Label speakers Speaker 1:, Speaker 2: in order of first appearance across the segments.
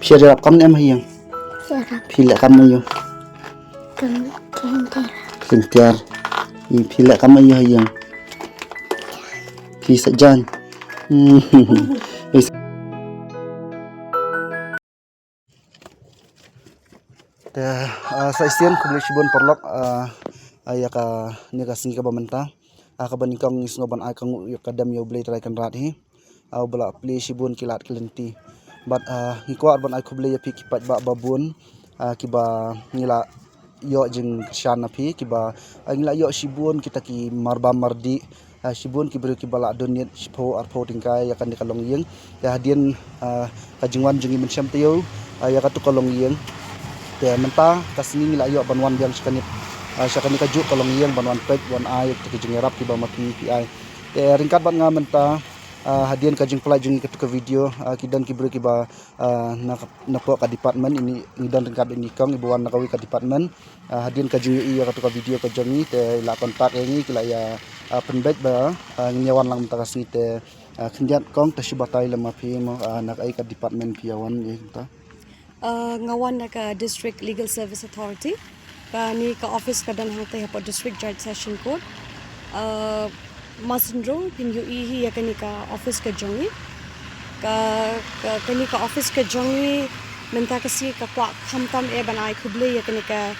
Speaker 1: Phía rạp con em hay không? Phía lại cắm yêu. Kinh tiar. Phía lại cắm yêu hay không? Phía sajan. Sa isian kubli shibun perlok ayaka nika singi ka bamenta ka banikang isnoban ay kang kadam yo blay try kan rat hi bala pli shibun kilat kelenti but hikuat ban ay kubli ya pi kipat ba babun kiba ngila yo jeng syana pi kiba ngila yo shibun kita ki marba mardi shibun kibru kibala dunia shipo arpo tingkai ya kan dikalong yeng ya hadian kajingwan jengi mensyam tiyo ya katu kalong yeng te menta kasini ngila yo banwan yang sekanip syakani kaju kalong yeng banwan pek wan ay te jengerap kiba mati pi ay te ringkat ban nga menta hadian kajing pelai jungi ketuka video kidan kibru kiba napo ka department ini ngidan ringkat ini kang ibuan nakawi ka department hadian kajing iya ketuka video kajongi te la kontak ini kila ya penbet ba nyawan lang menta kasini te kendiat kong te sibatai lama pi mo nakai ka department piawan ye ta
Speaker 2: ngawan ka District Legal Service Authority ni ka office ka dan hang te District Judge Session Court masendro pin hi ya ka office ka jongi ka office ka jongi menta kasi ka kwa khamtam e banai khuble ya ka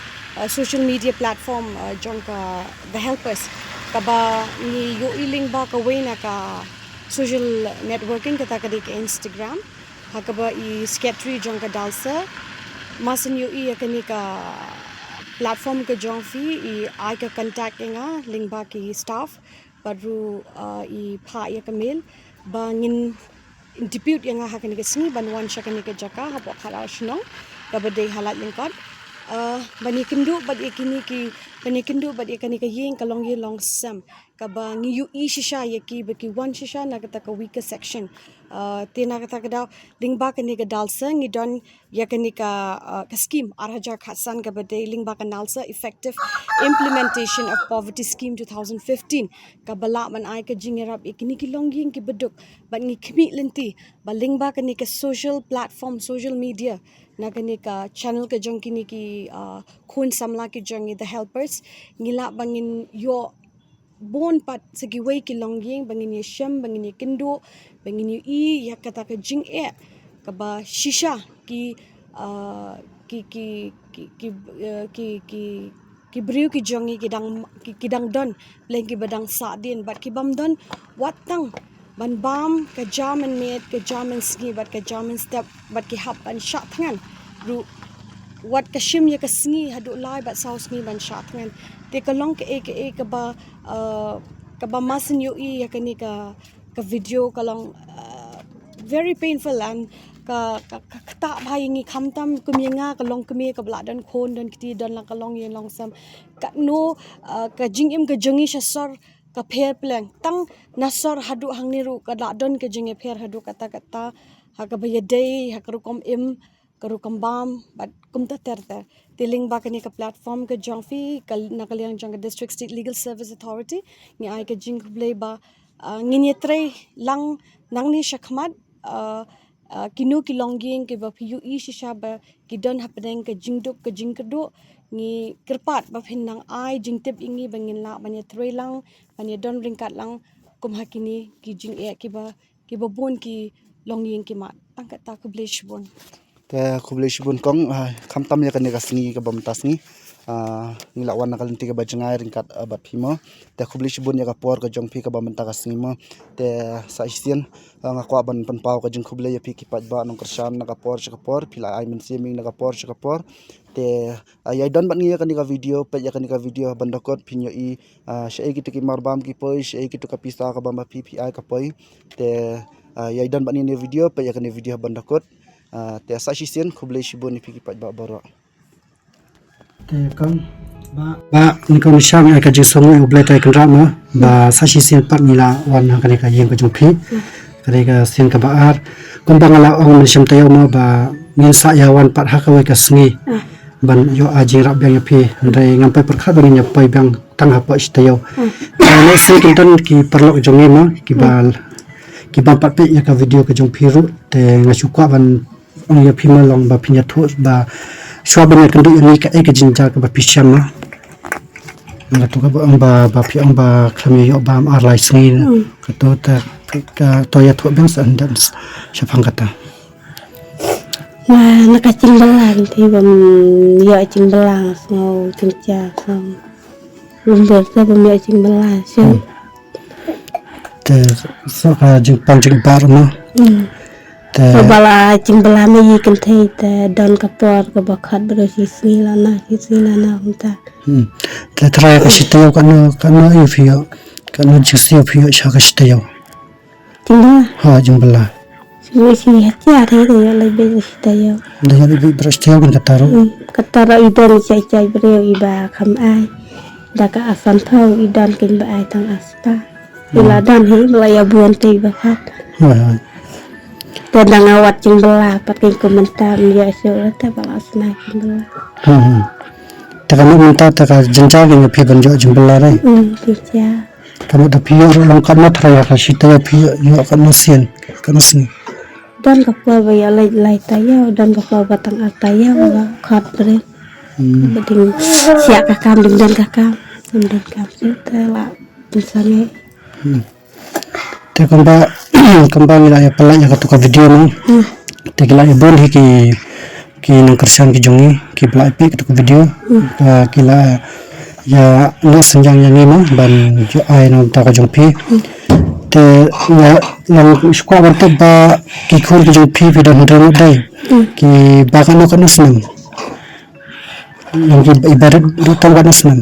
Speaker 2: social media platform jong ka the helpers ka ba ni iling ba ka wena ka social networking ka Instagram hakaba i sketry jong ka dalsa masan yu i ka platform ka jong fi I ka contact nga link ba ki staff baru i pha ya ka mail bangin depute yang ha ka sini banwan sya ka jaka hapo khala shnong ka bade halat lingkot bani kindu bad ikini ki bani kindu bad ikani ka yeng kalong ye long sam ka ba ngi yu i shisha ye ki ba ki wan shisha na ka weaker section tina kata kada lingba kani ka dalsa ngi don ya kani ka scheme arhajar khasan ka bade lingba ka nalsa effective implementation of poverty scheme 2015 ka bala man ai ka jingerap ikini ki longying ki beduk ba ngi khmi lenti ba lingba kani ka social platform social media na kani ka channel ka jong kini ki khun samla ki jong the helpers ngila bangin yo bon pat segi wei ki longying bangin ye sham bangin ye kindo bangin ye ya kata ka jing ka ba shisha ki ki briu ki jongi ki dang don pleng ki badang sa din bat ki bam don watang ban bam ka jaman met ka jaman ski bat ka jaman step bat ki hap an sha thangan ru wat ka shim ya ka sngi hadu lai bat saus ni ban sha thangan te ka long ka ka ba masin yu I ya kani ka video ka long very painful and ka ta bhai ngi khamtam kumyenga ka long kumye ka bla dan khon dan kiti dan lang ka long yen long sam ka no ka jingim ka jongi shasor ka pher pleng tang nasor hadu hangniru ka la don ka jinge pher hadu kata ha ka baya dei ha ka rukom im karu kambam bat kumta terta tiling ba kani ka platform ka jongfi kal nakaliang jong District State Legal Service Authority ni ai ka jing blay ba nginyetre lang nangni shakhmat kinu kilongging ke ba piu I shisha ba kidon hapdeng ka jingduk ka jingkedo ni kerpat ba phinang ai jingtip ingi bangin la banyetre lang banyedon ringkat lang kumhakini ki jing ki ba bon ki longying ki mat tangkat ta ku blish bon
Speaker 1: te kubli shibun kong khamtam ya kani kasngi ka bamtas ngi ngila wan nakalenti ka bajangai ringkat bat phimo te kubli shibun ya ka por ka jongphi ka bamenta kasngi mo te sa isian ngakwa ban panpau ka jing kubli ya phi ki pat ba nong kersan na ka por phila ai men siming na ka por te ya don bat ngi ya kani ka video pe ya kani ka video bandakot phinyo I shei ki ki marbam ki poi shei ki ka pisa ka bamba phi ai ka poi te ya don bat ni video pe ya kani video bandakot te sa shisien khuble shibun ipiki pat ba baro te kam ba ni kam sham ka jisong uble tai kan rama ba sa shisien pat nila wan ka ne ka yeng ka jungphi ka ka sin ka baar kum bangala ong min sham tayo ma ba min sa ya wan pat ha ka we ka sngi ban yo aji rap yang phi ndai ngampai perkha bani nya pai bang tang ha pa istayo ne se kintan ki perlok jongi ma ki bal pat pe ya ka video ka jungphi ru te ngasukwa ban
Speaker 3: ya phima long ba phinya thu ba shwa ba kan du ni ka ek jinja ka ba pisham na la tu ka ba phi ba khlami yo ba ar lai sni ka to ta ka to ya thu bang san dan shapang kata
Speaker 4: Mà nó cái chim belang thì bầm giờ chim belang sau chim cha sau luôn được ra bầm giờ chim belang chứ
Speaker 3: te so ka jing pang jing bar no te
Speaker 4: rồi bala chim belang mấy gì cần thấy ta don kapor cái bạc hạt bờ si si là na không ta
Speaker 3: te try ka shitayo ka no yu phio ka no jisi phio sha ka shitayo
Speaker 4: chim belang
Speaker 3: ha jing bala
Speaker 4: si si hết cha thế thì lại bây giờ si tayo
Speaker 3: da ya bi brush tayo kan kataro
Speaker 4: kata ra idon cai beriau iba kam ai dah ka asam thau idon kin ba ai tang aspa ila dan hi melaya buan tei ba khat
Speaker 3: ha
Speaker 4: dan ngawat jing belah pakai komentar ya so ta bala sna jing belah
Speaker 3: ta kan minta ta ka jinja ke phi ban jo jing bala rai
Speaker 4: bisa
Speaker 3: kamu da phi ro long kan na thra ka shitayo phi yo kan no sien kan sni
Speaker 4: dan kapal ba ya lai tayo dan kapal batang tayo ba khat bre beding sia ka kam dan ka kam su ta la misalnya
Speaker 3: te kamba nila ya pala ya ka video no te kila ya bon hi ki nang kersan ki jongi ki pala pi ka video kila ya na sanjang yang ni no ban jo ai no ta ka jong pi te ya lang skwa warta ba ki khur ki jong pi dan hudra dai ki ba ka no snam yang ki ibarat rutan ka snam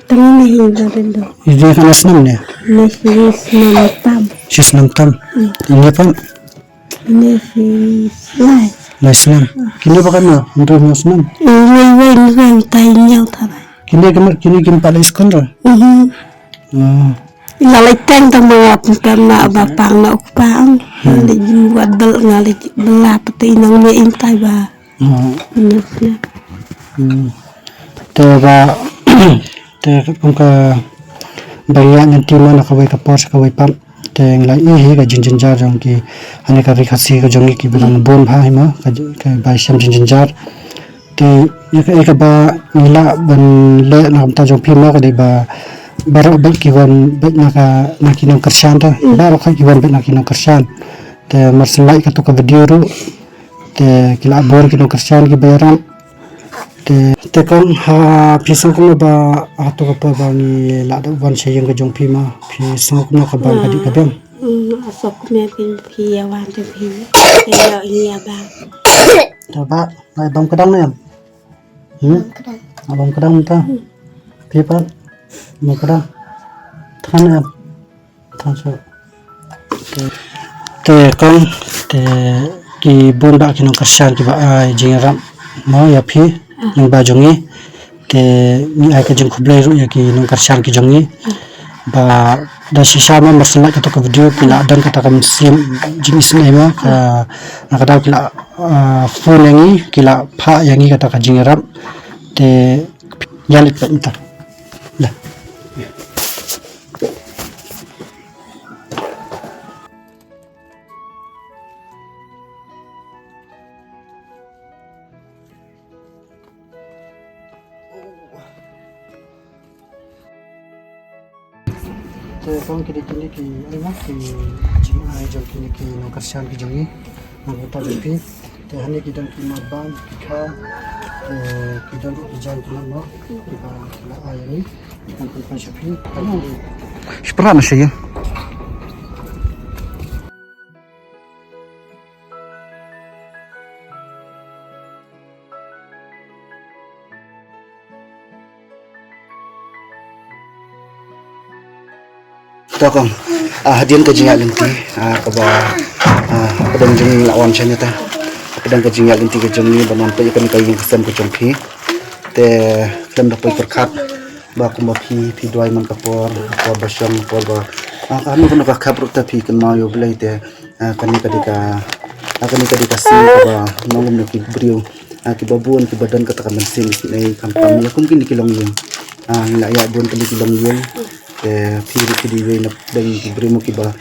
Speaker 4: tangan ni hinda rendo
Speaker 3: ide ka snam ne
Speaker 4: nasi senam tam
Speaker 3: sisnam tam ini pa
Speaker 4: nasi lai
Speaker 3: lai snam kini ba ka no ndro no snam
Speaker 4: wen tay nhau thà
Speaker 3: kini kim pala iskon ra
Speaker 4: lalai teng ta mawap na ba pang na ukpang le ju wadal ngali bela pati nang me intai ba
Speaker 3: te ba te kum ka baya nanti mana ka bai ka pos ka bai pam te nglai hi ga jin jar jong ki ane ka rikhasi ka jong ki bilang bon bha hi ma ka bai sham jin jar te ka ba nila ban le na ta jong phi ma ka de ba baru bel kiwan bel na kinang kersan ta baru ka kiwan bel na kinang kersan te marselai ka to ka video ru te kila bor kinang kersan ki bayaran te kan ha pisang ko ba ato ka pa ba ni la da wan sayang ka jong pima pisang ko ka ba ka di ka bem
Speaker 4: asok me pin phi wan te phi ya iya ba
Speaker 3: ta ba nai bam kadang na bam kadang ta pi pa mo kadang than so te kan te ki bonda kinang kersan ki ba ai jingaram mo ya phi nang ba jongi te mi ai ka jong khublai ru ya ki nang kersan ki jongi ba da sisa ma marsala ka to ka video kila dan ka ta kam sim jinis nai ma ka na ka da kila phone yangi kila pha yangi ka ta ka jingaram te yalit ka inta la te kon kini ki ana ki jin ai jong kini ki no kersan ki jongi nang ta pi te hani ki dan ki ma ban ki kha ki dan ki jan ki no ki ba la ai ni kan kan shapi kan Sprana się je.
Speaker 1: Tokong hadian ka jinga linti kaba kadang jing lawan chanya ta kadang ka jinga linti ka jong ni banan pa ikan ka yung kasam ka jong phi te kadang da poi perkhat ba kuma phi doi man ka por ba syang por ba kami kan ka khabruk ta phi kan ma yo blai te kani ka dika sin ka ba mangum na ki brio ki babuan ki badan ka ta kan sin nei kam kam ya kum kin ki long yung la ya bon ka ki long yung te phiri kidi we na dang ki brimo ki ba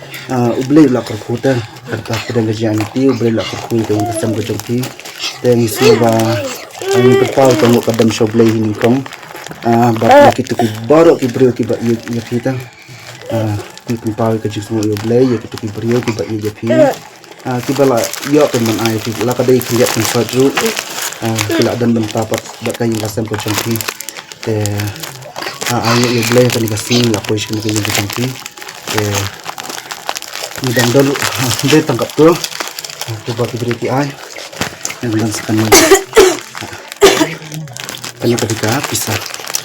Speaker 1: ublei la kor khuta karta pedang gajian ti ublei la kor khu te kasam ko jongpi te ngi ba ani pepau tong kadam shoblei ni kong ba kitu ki baro ki brio ki ba ye pita ni pepau ka jisu ublei ye kitu ki brio ki ba ye pi ki bala yo kan man ai ki la ka dei ki ya kan fadru kila dan bentapat ba kay kasam ko jongpi te ayo yo blay kan kasing la pois kan yung kanti ni dang dol de tangkap to ba ki ay yang lang sa kanyo ketika bisa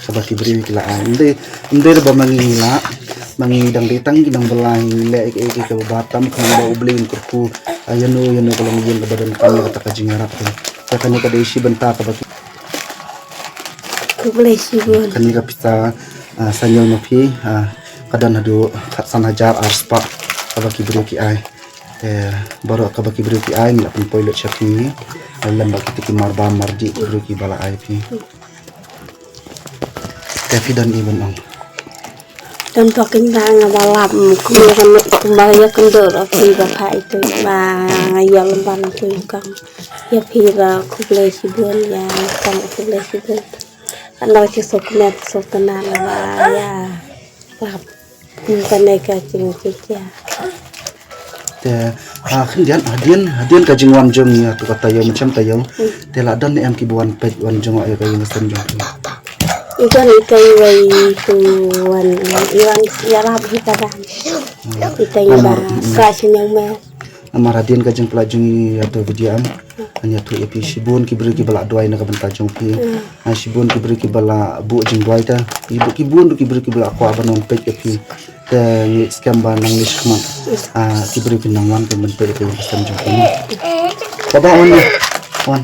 Speaker 1: sa ki beri kila ay hindi ba mangidang ditang ginang balay le ke batam kan ba ubling kurku ayan no kalau yung badan kami kata kajingarap ka kanyo ka desi benta ka ba
Speaker 4: Kublai sibun.
Speaker 1: Kani ka pista sanyol mapi kadan hadu san hajar arspa kabaki beri ai baru kabaki beri ai ni apun poilot syafi dalam baki tiki marba mardi beri bala ai pi tapi dan ibon ang
Speaker 4: Dan pakin na nga balam kumaya kendor api bapak itu ba ya lemban itu kang ya pira kublai sibun ya kang kublai sibun. Ano si sokmet sokana ba ya lap kanai ka cing cicia.
Speaker 1: te hadian ka jingwan jong ya tu kata yo macam tayo te la dan em ki buan pet wan jong ayo kayo ngasam jong
Speaker 4: Ikan ikai wai tuan iwan yarab kita dan ikai ba kasin yang me.
Speaker 1: amar hadian ka jing pelajung ya tu vidiam hanya tu epi sibun ki beri ki bala doai na ka benta jong pi sibun ki beri ki bala bu jing doai ta ibu ki bun ki beri ki bala ko abanon pet epi te ni skam ba nang lis kma ki beri ki nang wan ka benta epi ngasam jong pi baba on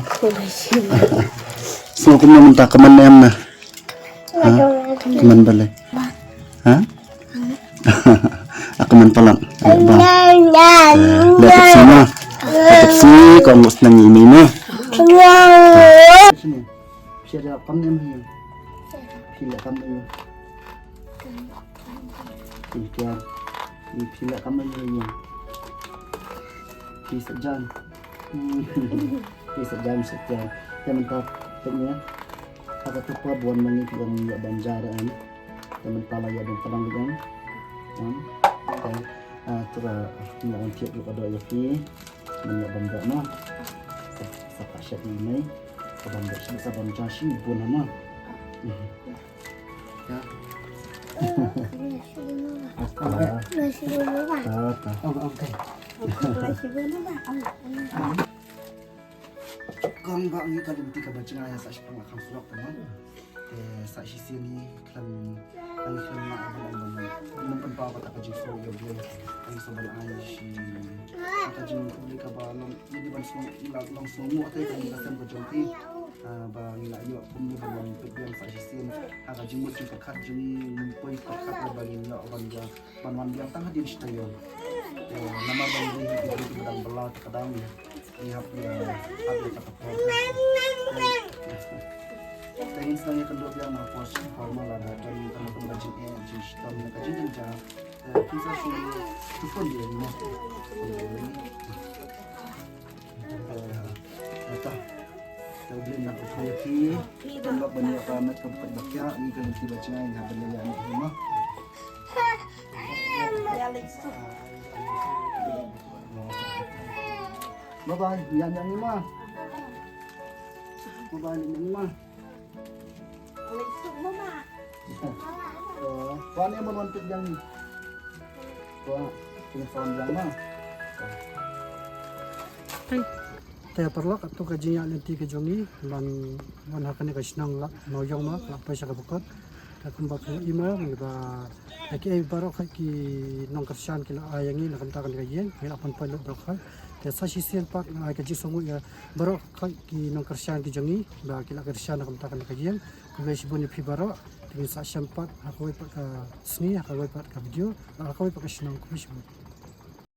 Speaker 1: so kum na menta kaman em na kaman balai kaman palang lihat sini kalau mau senang ini mah sini bisa kamu yang ini bila kamu ini bila kamu ini bisa jam yang mentah tanya kata tupa buan mangit yang nggak banjaran teman pala ya dan kadang kadang tura nggak tiap juga ada yakin nggak bangga mah sapa syat ini kabang bisa bangga sih pun nama ya kang bak ni kalau bukti kebaca ayat saksi pengakan surat teman saksi sini kelam nak mempenpau kata kaji so ya boleh kami sebal aishi kaji boleh kabalong ini langsung semua tadi kami akan berjumpa bang nak yo pun dalam pegang saksi sini kaji mungkin kaji mempoi kakat bagi yo orang dia panwan dia tangah di stadion nama bang ini diberi pedang belah kadang lihat dia ada kata Tengin setengah kedua biar nafas formal ada dan teman-teman rajinnya jistom mereka jinja bisa sih telepon dia ni kita beli nak kopi tambah banyak ramai tempat baca ni kan kita baca yang ada yang di rumah bye bye yang ni mah bye bye ni mah Kuan yang menonton yang ni. Kuan telepon yang mana?
Speaker 3: Te perlok atau kajinya nanti ke jongi dan hakan ka sinang la noyong ma la paisa ka bukot ta kun ba email ba aki baro ki nong kersan ki la ayangi na kan ta kan kajen ki apan pilot dok ha te sa sisian pak na ka jisomu ya baro ki nong kersan ki jongi ba ki la kersan na kan ta kan kajen ku sibun ni baro dengan sa sempat aku ipak ka sni aku ipak ka video aku ipak ka sinang ku sibun